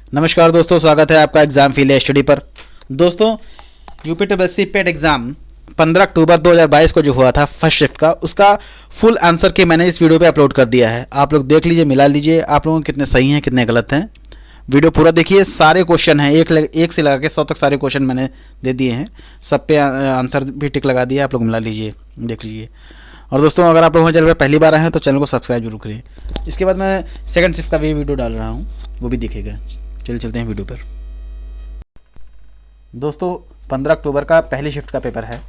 नमस्कार दोस्तों, स्वागत है आपका एग्जाम फील स्टडी पर। दोस्तों, यूपीटीएससी पेड एग्जाम 15 अक्टूबर 2022 को जो हुआ था फर्स्ट शिफ्ट का, उसका फुल आंसर के मैंने इस वीडियो पे अपलोड कर दिया है। आप लोग देख लीजिए, मिला लीजिए आप लोगों के कितने सही हैं कितने गलत हैं। वीडियो पूरा देखिए, सारे क्वेश्चन हैं, एक से लगा के 100 तक सारे क्वेश्चन मैंने दे दिए हैं। सब पे आंसर भी टिक लगा दिया, आप लोग मिला लीजिए, देख लीजिए। और दोस्तों, अगर आप लोग हमारे चैनल पर पहली बार आए हैं तो चैनल को सब्सक्राइब जरूर करिए। इसके बाद मैं सेकंड शिफ्ट का भी वीडियो डाल रहा हूँ, वो भी दिखेगा। चलिए चलते हैं वीडियो पर। दोस्तों, 15 अक्टूबर का पहली शिफ्ट का पेपर है।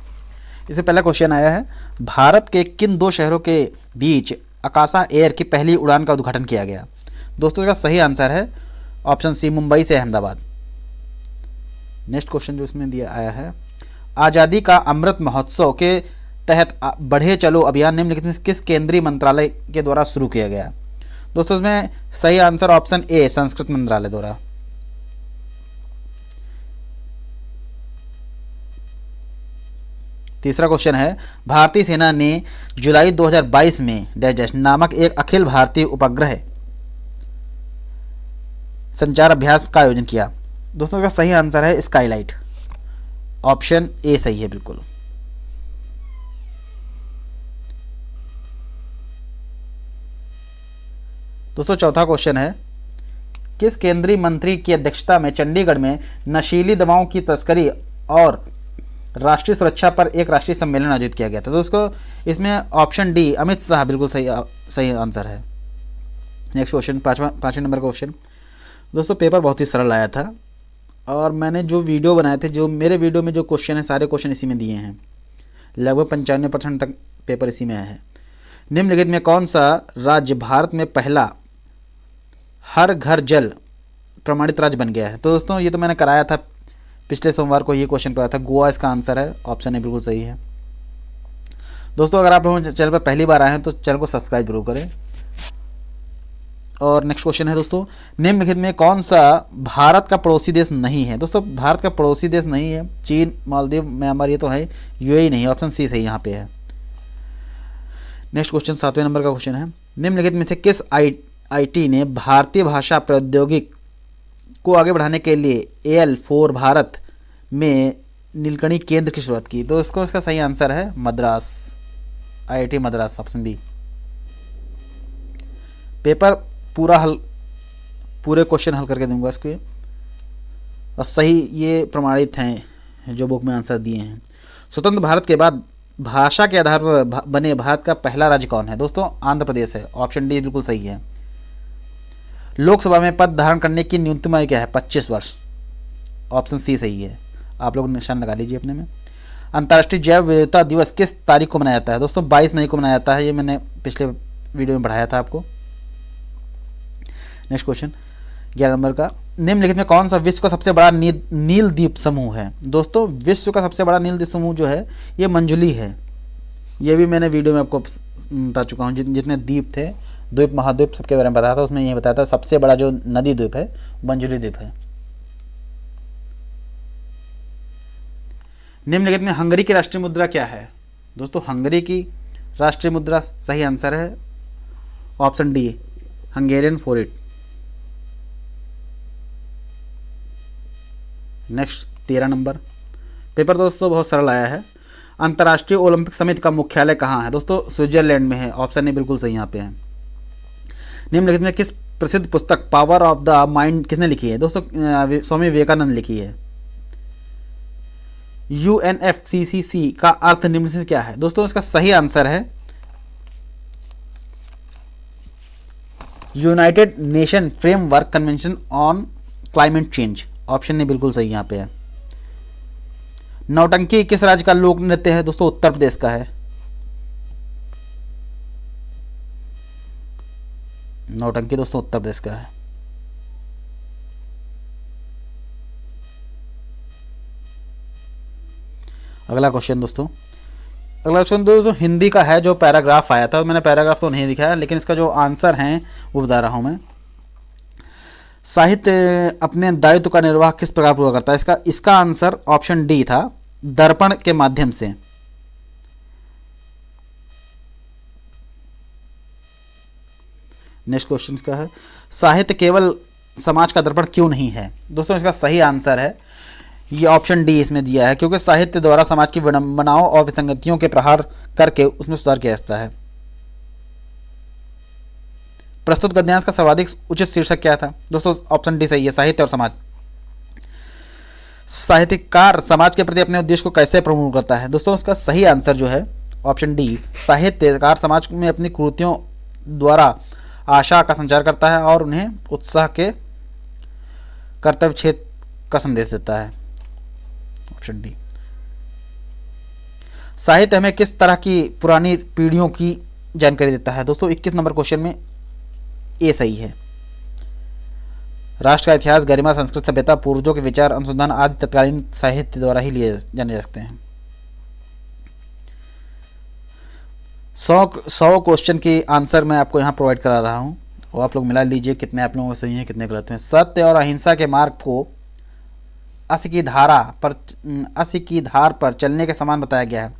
इससे पहला क्वेश्चन आया है, भारत के किन दो शहरों के बीच आकाशा एयर की पहली उड़ान का उद्घाटन किया गया? दोस्तों, इसका सही आंसर है ऑप्शन सी, मुंबई से अहमदाबाद। नेक्स्ट क्वेश्चन जो इसमें दिया आया है, आज़ादी का अमृत महोत्सव के तहत बढ़े चलो अभियान निम्नलिखित में किस केंद्रीय मंत्रालय के द्वारा शुरू किया गया? दोस्तों, इसमें सही आंसर ऑप्शन ए, संस्कृत मंत्रालय द्वारा। तीसरा क्वेश्चन है, भारतीय सेना ने जुलाई 2022 में डैश डैश नामक एक अखिल भारतीय उपग्रह संचार अभ्यास का आयोजन किया? दोस्तों, इसका सही आंसर है स्काईलाइट, ऑप्शन ए सही है बिल्कुल। दोस्तों, चौथा क्वेश्चन है, किस केंद्रीय मंत्री की अध्यक्षता में चंडीगढ़ में नशीली दवाओं की तस्करी और राष्ट्रीय सुरक्षा पर एक राष्ट्रीय सम्मेलन आयोजित किया गया था? तो उसको इसमें ऑप्शन डी, अमित शाह बिल्कुल सही आंसर है। नेक्स्ट क्वेश्चन, पाँचवें नंबर का क्वेश्चन। दोस्तों, पेपर बहुत ही सरल आया था और मैंने जो वीडियो बनाए थे, जो मेरे वीडियो में जो क्वेश्चन है, सारे क्वेश्चन इसी में दिए हैं। लगभग 95% तक पेपर इसी में आया है। निम्नलिखित में कौन सा राज्य भारत में पहला हर घर जल प्रमाणित राज्य बन गया है? तो दोस्तों, ये तो मैंने कराया था पिछले सोमवार को, ये क्वेश्चन कराया था। गोवा इसका आंसर है, ऑप्शन ए बिल्कुल सही है। दोस्तों, अगर आप लोग चैनल पर पहली बार आए हैं तो चैनल को सब्सक्राइब जरूर करें। और नेक्स्ट क्वेश्चन है दोस्तों, निम्नलिखित में कौन सा भारत का पड़ोसी देश नहीं है? दोस्तों, भारत का पड़ोसी देश नहीं है। चीन, मालदीव, म्यांमार ये तो है, यूएई नहीं, ऑप्शन सी सही यहाँ पे है। नेक्स्ट क्वेश्चन, 7वें नंबर का क्वेश्चन है, निम्नलिखित में से किस आईटी ने भारतीय भाषा प्रौद्योगिकी को आगे बढ़ाने के लिए AL4 भारत में नीलकणी केंद्र की शुरुआत की? तो इसका सही आंसर है Madras, IIT Madras, option B. Paper पूरे क्वेश्चन हल करके दूंगा इसके, और सही ये प्रमाणित हैं जो बुक में आंसर दिए हैं। स्वतंत्र भारत के बाद भाषा के आधार पर बने भारत का पहला राज्य कौन है? दोस्तों, आंध्र प्रदेश है, ऑप्शन डी बिल्कुल सही है। लोकसभा में पद धारण करने की न्यूनतम आयु क्या है? 25 वर्ष, ऑप्शन सी सही है। आप लोग निशान लगा लीजिए अपने में। अंतर्राष्ट्रीय जैव विविधता दिवस किस तारीख को मनाया जाता है? दोस्तों, 22 मई को मनाया जाता है, ये मैंने पिछले वीडियो में पढ़ाया था आपको। नेक्स्ट क्वेश्चन, 11 नंबर का, निम्नलिखित में कौन सा विश्व का सबसे बड़ा नील द्वीप समूह है? दोस्तों, विश्व का सबसे बड़ा नील द्वीप समूह जो है ये मंजुली है। ये भी मैंने वीडियो में आपको बता चुका हूँ। जितने द्वीप थे, द्वीप महाद्वीप सबके बारे में बताया था, उसमें ये बताया था सबसे बड़ा जो नदी द्वीप है मंजुली द्वीप है। निम्नलिखित में हंगरी की राष्ट्रीय मुद्रा क्या है? दोस्तों, हंगरी की राष्ट्रीय मुद्रा सही आंसर है option D, Hungarian forint. Next 13 number, paper दोस्तों बहुत सरल आया है। अंतर्राष्ट्रीय ओलंपिक समिति का मुख्यालय कहाँ है? दोस्तों, स्विट्जरलैंड में है, ऑप्शन ए बिल्कुल सही यहाँ पे है। निम्नलिखित में किस प्रसिद्ध पुस्तक पावर ऑफ द माइंड किसने लिखी है? दोस्तों, स्वामी विवेकानंद लिखी है। UNFCCC का अर्थ निम्न से क्या है? दोस्तों, इसका सही आंसर है United nation framework convention on climate change, option A बिल्कुल सही यहाँ पे है। नौटंकी किस राज्य का लोक नृत्य है? दोस्तों, उत्तर प्रदेश का है नौटंकी, दोस्तों उत्तर प्रदेश का है। अगला क्वेश्चन दोस्तों, हिंदी का है, जो पैराग्राफ आया था, मैंने पैराग्राफ तो नहीं दिखाया, लेकिन इसका जो आंसर है वो बता रहा हूं मैं। साहित्य अपने दायित्व का निर्वाह किस प्रकार पूरा करता है? इसका आंसर ऑप्शन डी था, दर्पण के माध्यम से। नेक्स्ट क्वेश्चन का है, साहित्य केवल समाज का दर्पण क्यों नहीं है? दोस्तों इसका सही आंसर है ये ऑप्शन डी इसमें दिया है, क्योंकि साहित्य द्वारा समाज की विडंबनाओं और विसंगतियों के प्रहार करके उसमें सुधार किया जाता है। प्रस्तुत गद्यांश का सर्वाधिक उचित शीर्षक क्या था? दोस्तों ऑप्शन डी सही है, साहित्य और समाज। साहित्यकार समाज के प्रति अपने उद्देश्य को कैसे प्रमोट करता है? दोस्तों उसका सही आंसर जो है ऑप्शन डी, साहित्यकार समाज में अपनी कृतियों द्वारा आशा का संचार करता है और उन्हें उत्साह के कर्तव्य क्षेत्र का संदेश देता है। Option D. साहित्य हमें किस तरह की पुरानी पीढ़ियों की जानकारी देता है? दोस्तों 21 नंबर क्वेश्चन में ए सही है। राष्ट्र का इतिहास, गरिमा, संस्कृत सभ्यता, पूर्वजों के विचार, अनुसंधान आदि तत्कालीन साहित्य द्वारा ही लिए जाने जा सकते हैं। 100 क्वेश्चन की आंसर मैं आपको यहाँ प्रोवाइड करा रहा हूँ और आप लोग मिला लीजिए कितने आप लोगों को सही हैं कितने गलत हैं। सत्य और अहिंसा के मार्ग को अस्य की धार पर चलने के समान बताया गया है।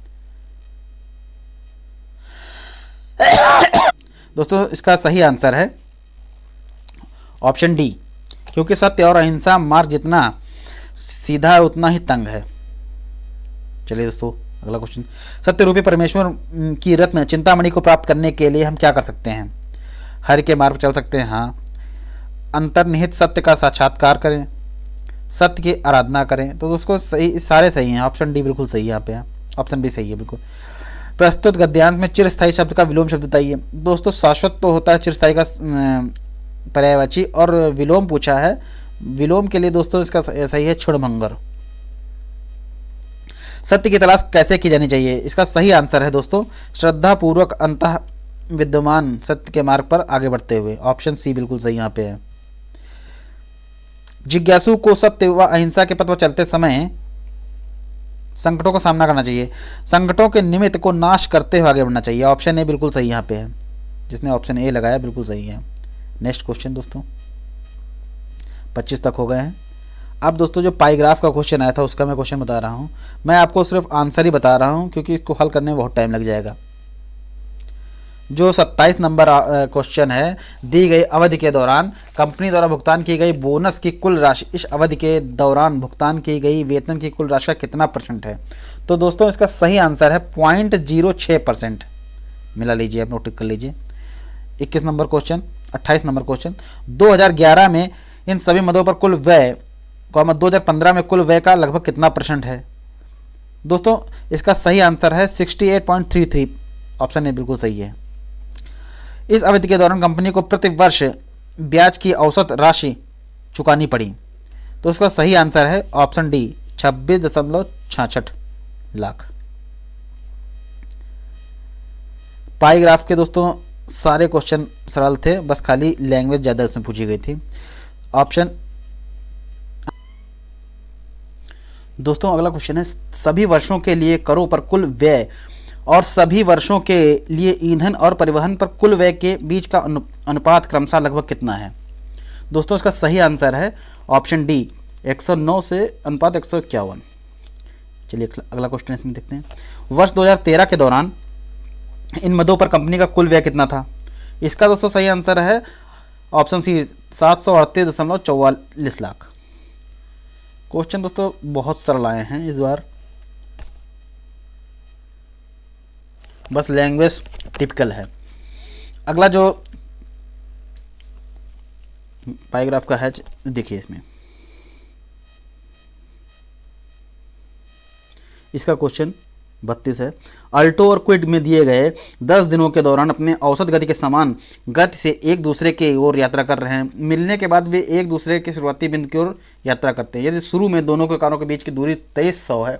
दोस्तों इसका सही आंसर है ऑप्शन डी, क्योंकि सत्य और अहिंसा मार्ग जितना सीधा है उतना ही तंग है। चलिए दोस्तों अगला क्वेश्चन। सत्य रूपी परमेश्वर की रत्न चिंतामणि को प्राप्त करने के लिए हम क्या कर सकते हैं? हरि के मार्ग पर चल सकते हैं, हाँ। अंतर्निहित सत्य का साक्षात्कार करें, सत्य की आराधना करें। तो उसको सही, सारे सही हैं। ऑप्शन डी बिल्कुल सही है यहाँ पे, ऑप्शन बी सही है बिल्कुल। प्रस्तुत गद्यांश में चिरस्थायी शब्द का विलोम शब्द बताइए। दोस्तों शाश्वत तो होता है चिरस्थायी का पर्यायवाची, और विलोम पूछा है। विलोम के लिए दोस्तों इसका सही है क्षुणभंगर। सत्य की तलाश कैसे की जानी चाहिए? इसका सही आंसर है दोस्तों श्रद्धा पूर्वक अंतः विद्यमान सत्य के मार्ग पर आगे बढ़ते हुए। ऑप्शन सी बिल्कुल सही यहाँ पे है। जिज्ञासु को सत्य व अहिंसा के पथ पर चलते समय संकटों का सामना करना चाहिए, संकटों के निमित्त को नाश करते हुए आगे बढ़ना चाहिए। ऑप्शन ए बिल्कुल सही यहाँ पे है, जिसने ऑप्शन ए लगाया बिल्कुल सही है। नेक्स्ट क्वेश्चन दोस्तों, 25 तक हो गए हैं। अब दोस्तों जो पाईग्राफ का क्वेश्चन आया था उसका मैं क्वेश्चन बता रहा हूँ। मैं आपको सिर्फ आंसर ही बता रहा हूँ क्योंकि इसको हल करने में बहुत टाइम लग जाएगा। जो 27 नंबर क्वेश्चन है, दी गई अवधि के दौरान कंपनी द्वारा भुगतान की गई बोनस की कुल राशि इस अवधि के दौरान भुगतान की गई वेतन की कुल राशि का कितना % है? तो दोस्तों इसका सही आंसर है 0.06%। मिला लीजिए, आप नोट कर लीजिए। 21 नंबर क्वेश्चन, 28 नंबर क्वेश्चन। 2011 में इन सभी मदों पर कुल व्यय 2015 में कुल व्यय का लगभग कितना % है? दोस्तों इसका सही आंसर है 68.33। ऑप्शन ए बिल्कुल सही है। इस अवधि के दौरान कंपनी को प्रति वर्ष ब्याज की औसत राशि चुकानी पड़ी। तो इसका सही आंसर है ऑप्शन डी 26.66 लाख। पाईग्राफ के दोस्तों सारे क्वेश्चन सरल थे, बस खाली लैंग्वेज ज़्यादा इसमें पूछी गई थी। ऑप्शन दोस्तों अगला क्वेश्चन है, सभी वर्षों के लिए करों पर कुल व्यय और सभी वर्षों के लिए ईंधन और परिवहन पर कुल व्यय के बीच का अनुपात क्रमशः लगभग कितना है? दोस्तों इसका सही आंसर है ऑप्शन डी 109 से अनुपात 151। चलिए अगला क्वेश्चन इसमें देखते हैं। वर्ष 2013 के दौरान इन मदों पर कंपनी का कुल व्यय कितना था? इसका दोस्तों सही आंसर है ऑप्शन सी 738.44 लाख। क्वेश्चन दोस्तों बहुत सरल आए हैं इस बार, बस लैंग्वेज टिपिकल है। अगला जो पाईग्राफ का है देखिए, इसमें इसका क्वेश्चन 32 है। अल्टो और क्विड में दिए गए 10 दिनों के दौरान अपने औसत गति के समान गति से एक दूसरे की ओर यात्रा कर रहे हैं। मिलने के बाद वे एक दूसरे के शुरुआती बिंदु की ओर यात्रा करते हैं। यदि शुरू में दोनों के कारों के बीच की दूरी 2300 है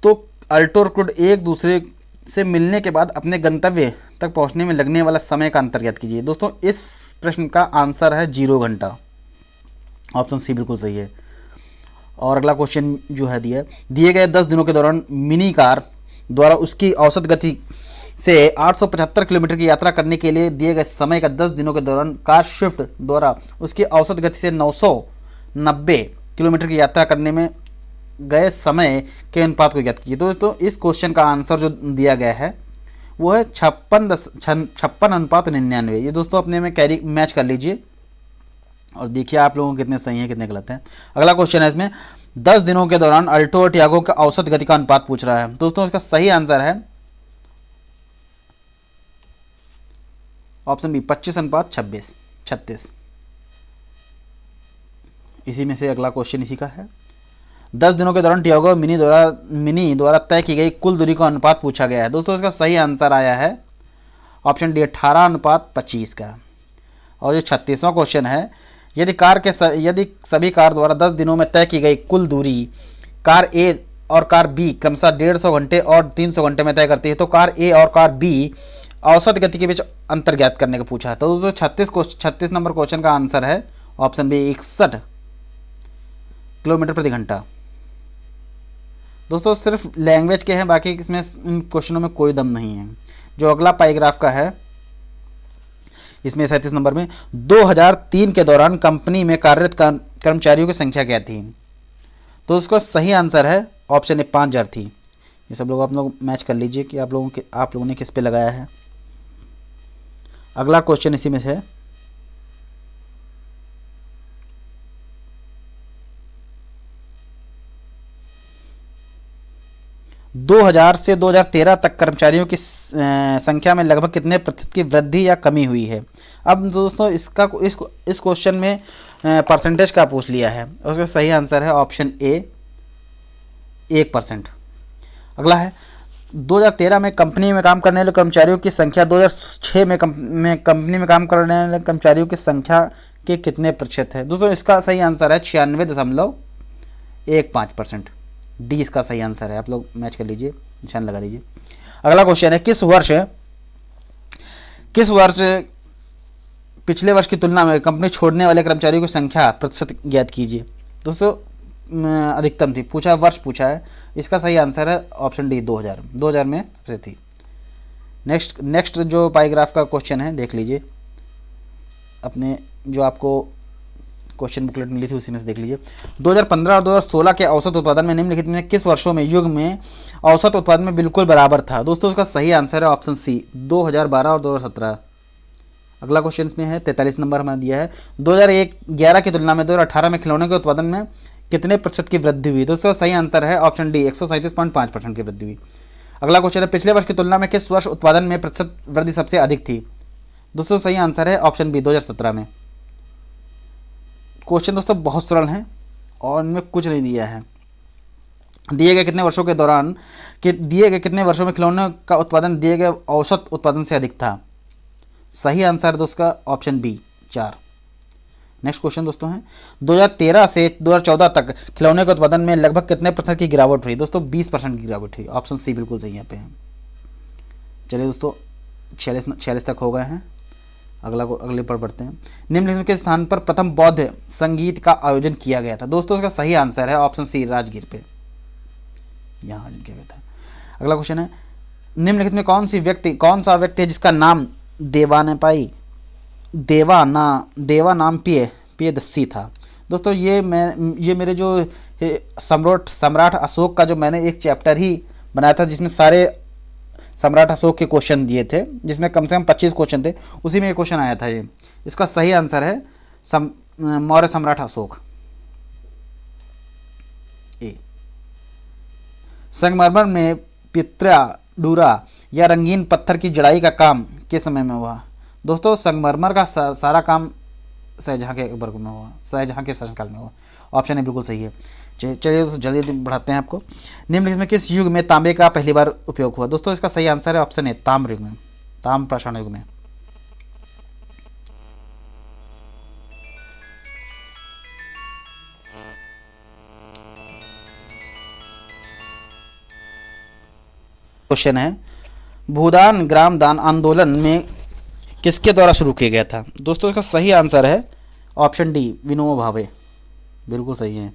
तो अल्टो और क्विड एक दूसरे से मिलने के बाद अपने गंतव्य तक पहुंचने में लगने वाला समय का अंतर ज्ञात कीजिए। दोस्तों इस प्रश्न का आंसर है 0 घंटा। ऑप्शन सी बिल्कुल सही है। और अगला क्वेश्चन जो है दिए गए 10 दिनों के दौरान मिनी कार द्वारा उसकी औसत गति से 875 किलोमीटर की यात्रा करने के लिए दिए गए समय का 10 दिनों के दौरान कार स्विफ्ट द्वारा उसकी औसत गति से 990 किलोमीटर की यात्रा करने में गए समय के अनुपात को ज्ञात कीजिए। दोस्तों इस क्वेश्चन का आंसर जो दिया गया है वो है 56 अनुपात 99। ये दोस्तों अपने में कैरी मैच कर लीजिए। और देखिए आप लोगों को कितने सही हैं कितने गलत हैं। अगला क्वेश्चन है इसमें, 10 दिनों के दौरान अल्टो और टियागो का औसत गति का अनुपात पूछ रहा है। दोस्तों इसका सही आंसर है ऑप्शन बी 25:26 इसी में से अगला क्वेश्चन इसी का है। 10 दिनों के दौरान टियागो मिनी द्वारा तय की गई कुल दूरी का अनुपात पूछा गया है। दोस्तों इसका सही आंसर आया है ऑप्शन डी 18:25 का। और जो 36वां क्वेश्चन है, यदि सभी कार द्वारा 10 दिनों में तय की गई कुल दूरी कार ए और कार बी क्रमशः 150 घंटे और 300 घंटे में तय करती है, तो कार ए और कार बी औसत गति के बीच अंतर ज्ञात करने का पूछा है। तो दोस्तों 36 नंबर क्वेश्चन का आंसर है ऑप्शन बी 61 किलोमीटर प्रति घंटा। दोस्तों सिर्फ लैंग्वेज के हैं, बाकी इसमें इन क्वेश्चनों में कोई दम नहीं है। जो अगला पैराग्राफ का है इसमें 37 नंबर में 2003 के दौरान कंपनी में कार्यरत कर्मचारियों की संख्या क्या थी। तो उसका सही आंसर है ऑप्शन ए 5000 थी। ये सब लोग आप लोग मैच कर लीजिए कि आप लोगों ने किस पे लगाया है। अगला क्वेश्चन इसी में से है, दो 2000 से 2013 तक कर्मचारियों की संख्या में लगभग कितने प्रतिशत की वृद्धि या कमी हुई है। अब दोस्तों इस क्वेश्चन में परसेंटेज का पूछ लिया है। उसका सही आंसर है ऑप्शन ए 1%। अगला है 2013 में कंपनी में काम करने वाले कर्मचारियों की संख्या 2006 में कंपनी में काम करने वाले कर्मचारियों की संख्या के कितने प्रतिशत है। दोस्तों इसका सही आंसर है 96.15%। डी इसका सही आंसर है। आप लोग मैच कर लीजिए, निशान लगा लीजिए। अगला क्वेश्चन है, किस वर्ष पिछले वर्ष की तुलना में कंपनी छोड़ने वाले कर्मचारियों की संख्या प्रतिशत ज्ञात कीजिए। दोस्तों अधिकतम थी, वर्ष पूछा है। इसका सही आंसर है ऑप्शन डी 2000 में सबसे थी। नेक्स्ट जो पैराग्राफ का क्वेश्चन है देख लीजिए, अपने जो आपको क्वेश्चन बुकलेट मिली थी उसी में से देख लीजिए। 2015 और 2016 के औसत उत्पादन में निम्नलिखित में किस वर्षों में युग में औसत उत्पादन में बिल्कुल बराबर था। दोस्तों उसका सही आंसर है ऑप्शन सी 2012 और 2017। अगला क्वेश्चन इसमें है 43 नंबर हमें दिया है, 2011 की तुलना में 2018 में खिलौने के उत्पादन में कितने प्रतिशत की वृद्धि हुई। दोस्तों सही आंसर है ऑप्शन डी 137.5% की वृद्धि हुई। अगला क्वेश्चन है, पिछले वर्ष की तुलना में किस वर्ष उत्पादन में प्रतिशत वृद्धि सबसे अधिक थी। दोस्तों सही आंसर है ऑप्शन बी 2017 में। क्वेश्चन दोस्तों बहुत सरल हैं और इनमें कुछ नहीं दिया है। दिए गए कितने वर्षों में खिलौने का उत्पादन दिए गए औसत उत्पादन से अधिक था। सही आंसर दोस्तों का ऑप्शन बी 4। नेक्स्ट क्वेश्चन दोस्तों है, 2013 से 2014 तक खिलौने के उत्पादन में लगभग कितने प्रतिशत की गिरावट हुई। दोस्तों 20% की गिरावट हुई। ऑप्शन सी बिल्कुल सही यहाँ पे है। चलिए दोस्तों 46 तक हो गए हैं। अगले पर बढ़ते हैं। निम्नलिखित के स्थान पर प्रथम बौद्ध संगीत का आयोजन किया गया था। दोस्तों इसका सही आंसर है ऑप्शन सी राजगीर पे, यहाँ आयोजन किया गया था। अगला क्वेश्चन है, निम्नलिखित में कौन सा व्यक्ति है जिसका नाम देवा नाम पियदस्सी था। दोस्तों ये मेरे जो सम्राट अशोक का जो मैंने एक चैप्टर ही बनाया था जिसमें सारे सम्राट अशोक के क्वेश्चन दिए थे, जिसमें कम से कम 25 क्वेश्चन थे, उसी में एक क्वेश्चन आया था ये। इसका सही आंसर है मौर्य सम्राट अशोक ए। संगमरमर में पित्रा डूरा या रंगीन पत्थर की जड़ाई का काम किस समय में हुआ। दोस्तों संगमरमर का सारा काम शाहजहां के अकबर में हुआ, शाहजहां के शासनकाल में हुआ। ऑप्शन ए बिल्कुल सही है। चलिए दोस्तों जल्दी बढ़ाते हैं आपको। निम्नलिखित में किस युग में तांबे का पहली बार उपयोग हुआ। दोस्तों इसका सही आंसर है ऑप्शन ए ताम्र युग में, ताम्र पाषाण युग में। क्वेश्चन है, भूदान ग्राम दान आंदोलन में किसके द्वारा शुरू किया गया था। दोस्तों इसका सही आंसर है ऑप्शन डी विनोबा भावे, बिल्कुल सही है।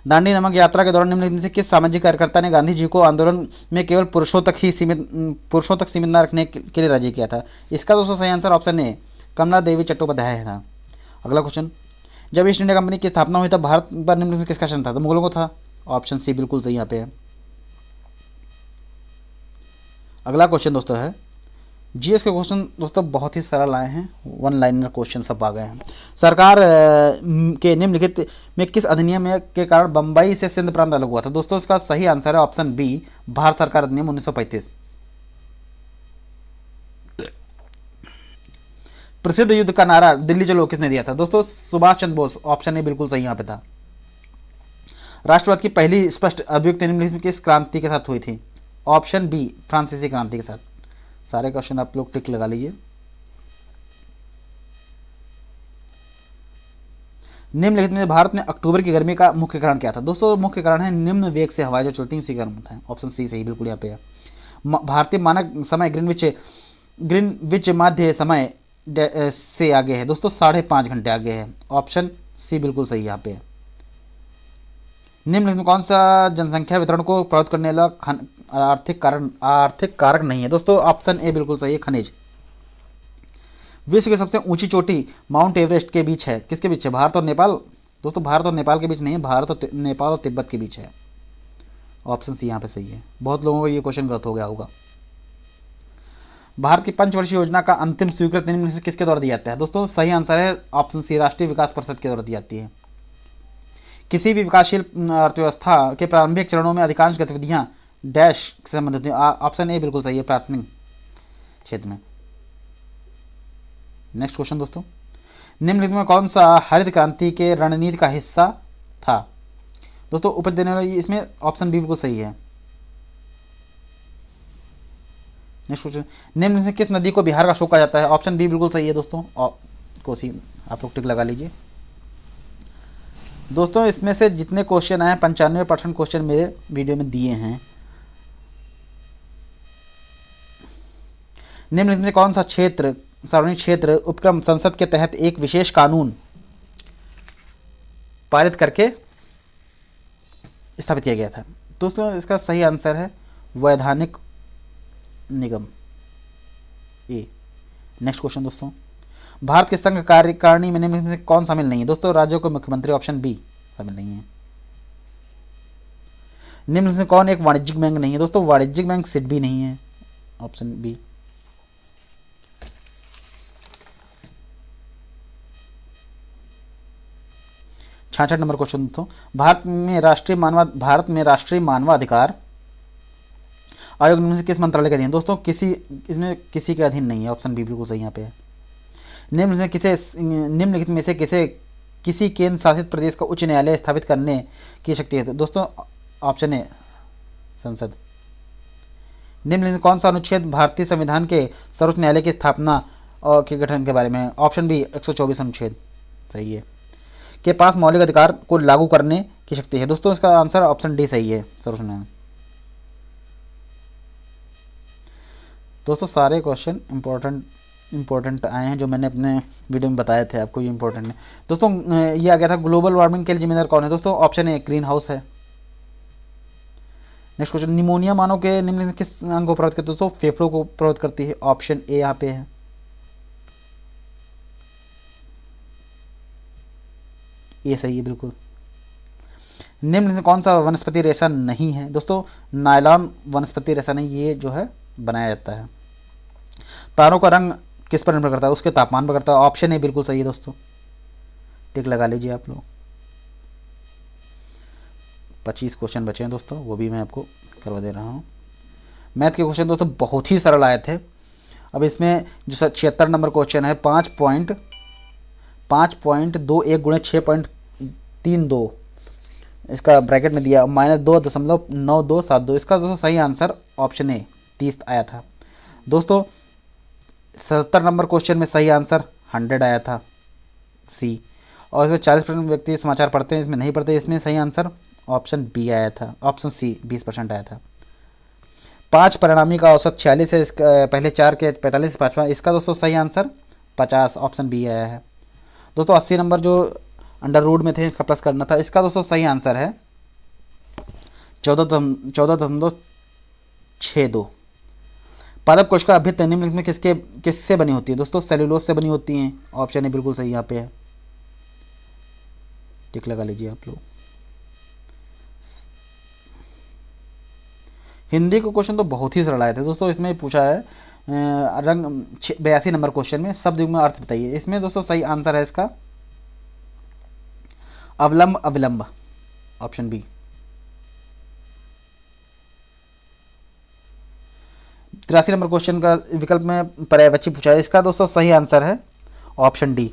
दांडी नामक यात्रा के दौरान निम्नलिखित में से किस सामाजिक कार्यकर्ता ने गांधी जी को आंदोलन में केवल पुरुषों तक सीमित न रखने के लिए राजी किया था। इसका दोस्तों सही आंसर ऑप्शन ए कमला देवी चट्टोपाध्याय था। अगला क्वेश्चन, जब ईस्ट इंडिया कंपनी की स्थापना हुई तब भारत पर निम्नलिखित में किसका शासन था। तो मुगलों को था। ऑप्शन सी बिल्कुल सही यहाँ पे है। अगला क्वेश्चन दोस्तों है, जीएस के क्वेश्चन दोस्तों बहुत ही सरल आए हैं, वन लाइनर क्वेश्चन सब आ गए हैं। सरकार के निम्नलिखित में किस अधिनियम के कारण बम्बई से सिंध प्रांत अलग हुआ था? दोस्तों इसका सही आंसर है ऑप्शन बी, भारत सरकार अधिनियम 1935। प्रसिद्ध युद्ध का नारा दिल्ली चलो किसने दिया था? दोस्तों सुभाष चंद्र बोस, ऑप्शन ए बिल्कुल सही यहाँ पे था। राष्ट्रवाद की पहली स्पष्ट अभिव्यक्ति निम्नलिखित किस क्रांति के साथ हुई थी? ऑप्शन बी, फ्रांसीसी क्रांति के साथ। सारे क्वेश्चन आप लोग टिक लगा लीजिए। निम्नलिखित में भारत में अक्टूबर की गर्मी का मुख्य कारण क्या था? दोस्तों मुख्य कारण है निम्न वेग से हवाएं जो चलती हैं उसी कारण होता है। ऑप्शन सी सही बिल्कुल यहाँ पे है। भारतीय मानक समय ग्रीनविच माध्य समय से आगे है दोस्तों, 5.5 घंटे आगे है। ऑप्शन सी बिल्कुल सही यहाँ पे है। निम्नलिखित में कौन सा जनसंख्या वितरण को प्रभावित करने वाला आर्थिक कारक नहीं है? दोस्तों ऑप्शन ए बिल्कुल सही है, खनिज। विश्व की सबसे ऊंची चोटी माउंट एवरेस्ट के बीच है, किसके बीच है? भारत और नेपाल। दोस्तों भारत और नेपाल के बीच नहीं है, भारत और नेपाल और तिब्बत के बीच है। ऑप्शन सी यहाँ पे सही है। बहुत लोगों को ये क्वेश्चन गलत हो गया होगा। भारत की पंचवर्षीय योजना का अंतिम स्वीकृत निम्न से किसके द्वारा दिया जाता है? दोस्तों सही आंसर है ऑप्शन सी, राष्ट्रीय विकास परिषद के द्वारा दी जाती है। किसी भी विकासशील अर्थव्यवस्था के प्रारंभिक चरणों में अधिकांश गतिविधियां डैश से संबंधित हैं। ऑप्शन ए बिल्कुल सही है, प्राथमिक क्षेत्र में। नेक्स्ट क्वेश्चन दोस्तों, निम्नलिखित में कौन सा हरित क्रांति के रणनीति का हिस्सा था? दोस्तों उपज देने वाला इसमें ऑप्शन बी बिल्कुल सही है। नेक्स्ट क्वेश्चन, निम्न से किस नदी को बिहार का शोक कहा जाता है? ऑप्शन बी बिल्कुल सही है दोस्तों, कोसी। आप लोग टिक लगा लीजिए। दोस्तों इसमें से जितने क्वेश्चन आए 95% क्वेश्चन मेरे वीडियो में दिए हैं। निम्नलिखित में कौन सा क्षेत्र सार्वजनिक क्षेत्र उपक्रम संसद के तहत एक विशेष कानून पारित करके स्थापित किया गया था? दोस्तों इसका सही आंसर है वैधानिक निगम, ए। नेक्स्ट क्वेश्चन दोस्तों, भारत के संघ कार्यकारिणी में निम्नलिखित में कौन शामिल नहीं है? दोस्तों राज्यों के मुख्यमंत्री, ऑप्शन बी शामिल नहीं है। निम्नलिखित में कौन एक वाणिज्यिक बैंक नहीं है? दोस्तों वाणिज्यिक बैंक सिडबी नहीं है, ऑप्शन बी। छाछठ नंबर क्वेश्चन दोस्तों, भारत में राष्ट्रीय मानवाधिकार आयोग निम्न से किस मंत्रालय के अधीन? दोस्तों इसमें किसी के अधीन नहीं है, ऑप्शन बी बिल्कुल सही यहाँ पे है। निम्नलिखित में से किसी केंद्र शासित प्रदेश का उच्च न्यायालय स्थापित करने की शक्ति है? दोस्तों ऑप्शन ए, संसद। निम्नलिखित कौन सा अनुच्छेद भारतीय संविधान के सर्वोच्च न्यायालय की स्थापना और के गठन के बारे में है? ऑप्शन बी 124 अनुच्छेद सही है। के पास मौलिक अधिकार को लागू करने की शक्ति है? दोस्तों इसका आंसर ऑप्शन डी सही है, सर्वोच्च न्यायालय। दोस्तों सारे क्वेश्चन इंपॉर्टेंट आए हैं जो मैंने अपने वीडियो में बताए थे आपको, ये इंपॉर्टेंट है दोस्तों। ये आ गया था ग्लोबल वार्मिंग के लिए जिम्मेदार कौन है? दोस्तों ऑप्शन ए, ग्रीन हाउस है। नेक्स्ट क्वेश्चन, निमोनिया मानव के निम्न किस अंग को प्रभावित करती है? दोस्तों फेफड़ों को प्रभावित करती है, ऑप्शन ए यहाँ पे है। ये सही है बिल्कुल। निम्न से कौन सा वनस्पति रेशा नहीं है? दोस्तों नायलॉन वनस्पति रेशा नहीं, ये जो है बनाया जाता है। तारों का रंग किस पर निर्भर करता है? उसके तापमान पर करता है, ऑप्शन ए बिल्कुल सही है दोस्तों, टिक लगा लीजिए आप लोग। 25 क्वेश्चन बचे हैं दोस्तों, वो भी मैं आपको करवा दे रहा हूँ। मैथ के क्वेश्चन दोस्तों बहुत ही सरल आए थे। अब इसमें जो 76 नंबर क्वेश्चन है 5.21 गुणे 6.32 इसका ब्रैकेट में दिया -2.9272। इसका दोस्तों सही आंसर ऑप्शन ए 30 आया था। दोस्तों 77 नंबर क्वेश्चन में सही आंसर 100 आया था, सी। और इसमें 40% व्यक्ति समाचार पढ़ते हैं, इसमें नहीं पढ़ते, इसमें सही आंसर ऑप्शन बी आया था, ऑप्शन सी 20% आया था। 5 परिणामी का औसत 46 है, इसका पहले 4 के 45 5वां, इसका दोस्तों सही आंसर 50, ऑप्शन बी आया है। दोस्तों 80 नंबर जो अंडर रूट में थे इसका प्लस करना था, इसका दोस्तों सही आंसर है 14.62। पादप कोशिका अभित्त निम्नलिखित में किससे बनी होती है? दोस्तों सेल्यूलोज से बनी होती हैं, ऑप्शन ए बिल्कुल सही यहाँ पे है, टिक लगा लीजिए आप लोग। हिंदी का क्वेश्चन तो बहुत ही सरल आए थे दोस्तों। इसमें पूछा है रंग 82 नंबर क्वेश्चन में शब्द युग्म में अर्थ बताइए। इसमें दोस्तों सही आंसर है इसका अवलंब अविलंब, ऑप्शन बी। 83 नंबर क्वेश्चन का विकल्प में पर्यायवाची पूछा है, इसका दोस्तों सही आंसर है ऑप्शन डी।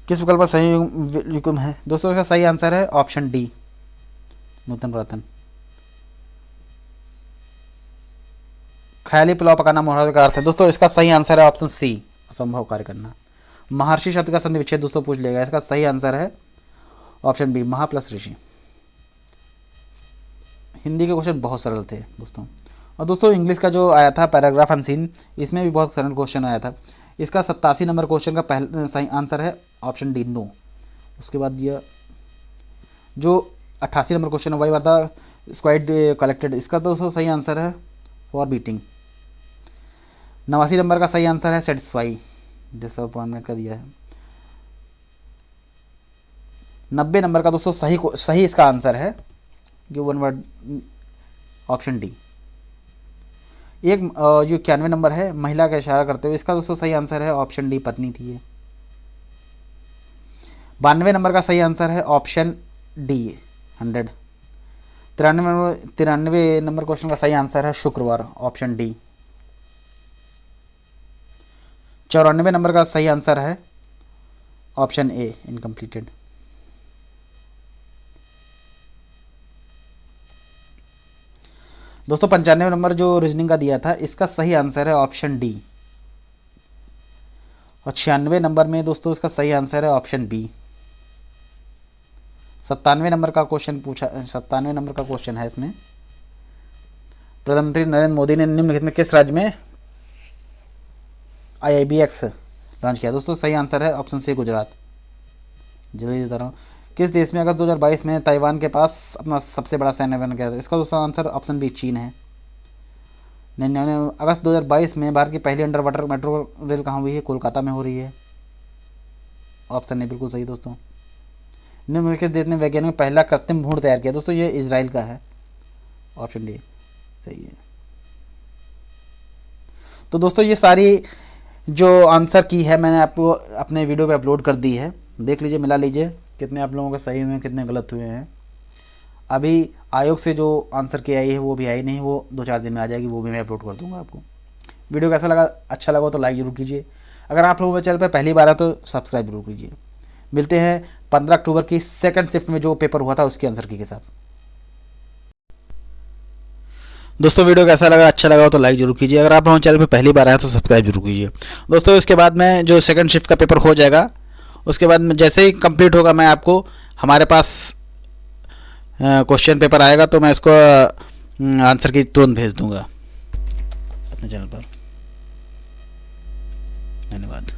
किस विकल्प का सही युग्म है दोस्तों? इसका सही आंसर है ऑप्शन डी, नूतन पुरातन। ख्याली पुलाव पकाना मुहावरे का अर्थ है दोस्तों, इसका सही आंसर है ऑप्शन सी, असंभव कार्य करना। महर्षि शब्द का संधि विच्छेद दोस्तों पूछ लेगा, इसका सही आंसर है ऑप्शन बी, महा प्लस ऋषि। हिंदी के क्वेश्चन बहुत सरल थे दोस्तों। और दोस्तों इंग्लिश का जो आया था पैराग्राफ अनसीन, इसमें भी बहुत सरल क्वेश्चन आया था। इसका 87 नंबर क्वेश्चन का पहला सही आंसर है ऑप्शन डी, नो। उसके बाद यह जो 88 नंबर क्वेश्चन है वही वाला स्क्वाड कलेक्टेड, इसका दोस्तों सही आंसर है फॉर बीटिंग। 89 नंबर का सही आंसर है सेटिस्फाई, डिसअपॉइंटमेंट का दिया है। 90 नंबर का दोस्तों सही इसका आंसर है जो वन वर्ड, ऑप्शन डी। एक जो 91 नंबर है महिला का इशारा करते हुए, इसका दोस्तों सही आंसर है ऑप्शन डी, पत्नी थी ये। 92 नंबर का सही आंसर है ऑप्शन डी, 100। 93 नंबर क्वेश्चन का सही आंसर है शुक्रवार, ऑप्शन डी। 94 नंबर का सही आंसर है ऑप्शन ए, इनकम्प्लीटेड। दोस्तों 95 नंबर जो रीजनिंग का दिया था, इसका सही आंसर है ऑप्शन डी। और 96 नंबर में दोस्तों इसका सही आंसर है ऑप्शन बी। 97 नंबर का क्वेश्चन पूछा, 97 नंबर का क्वेश्चन है इसमें, प्रधानमंत्री नरेंद्र मोदी ने निम्नलिखित में किस राज्य में IIBX लॉन्च किया? दोस्तों सही आंसर है ऑप्शन सी, गुजरात। जल्दी देता रहा हूँ। किस देश में अगस्त 2022 में ताइवान के पास अपना सबसे बड़ा सैन्य बन गया था? इसका दोस्तों आंसर ऑप्शन बी, चीन है। 99 अगस्त 2022 में भारत की पहली अंडर वाटर मेट्रो रेल कहाँ हुई है? कोलकाता में हो रही है, ऑप्शन ए बिल्कुल सही दोस्तों। निम्नलिखित देश ने वैज्ञानिक पहला कृत्रिम भ्रूण तैयार किया? दोस्तों ये इजराइल का है, ऑप्शन डी सही है। तो दोस्तों ये सारी जो आंसर की है मैंने आपको अपने वीडियो पे अपलोड कर दी है, देख लीजिए, मिला लीजिए कितने आप लोगों के सही हुए हैं, कितने गलत हुए हैं। अभी आयोग से जो आंसर की आई है वो भी आई नहीं, वो 2-4 दिन में आ जाएगी, वो भी मैं अपलोड कर दूंगा आपको। वीडियो कैसा लगा? अच्छा लगा तो लाइक जरूर कीजिए। अगर आप लोगों के चैनल पर पहली बार है तो सब्सक्राइब जरूर कीजिए। मिलते हैं 15 अक्टूबर की सेकंड शिफ्ट में जो पेपर हुआ था उसके आंसर की के साथ। दोस्तों वीडियो कैसा लगा? अच्छा लगा तो लाइक जरूर कीजिए। अगर आप हमारे चैनल पर पहली बार आए तो सब्सक्राइब जरूर कीजिए दोस्तों। इसके बाद में जो सेकंड शिफ्ट का पेपर हो जाएगा, उसके बाद में जैसे ही कंप्लीट होगा मैं आपको, हमारे पास क्वेश्चन पेपर आएगा तो मैं इसको आंसर की तुरंत भेज दूंगा अपने चैनल पर। धन्यवाद।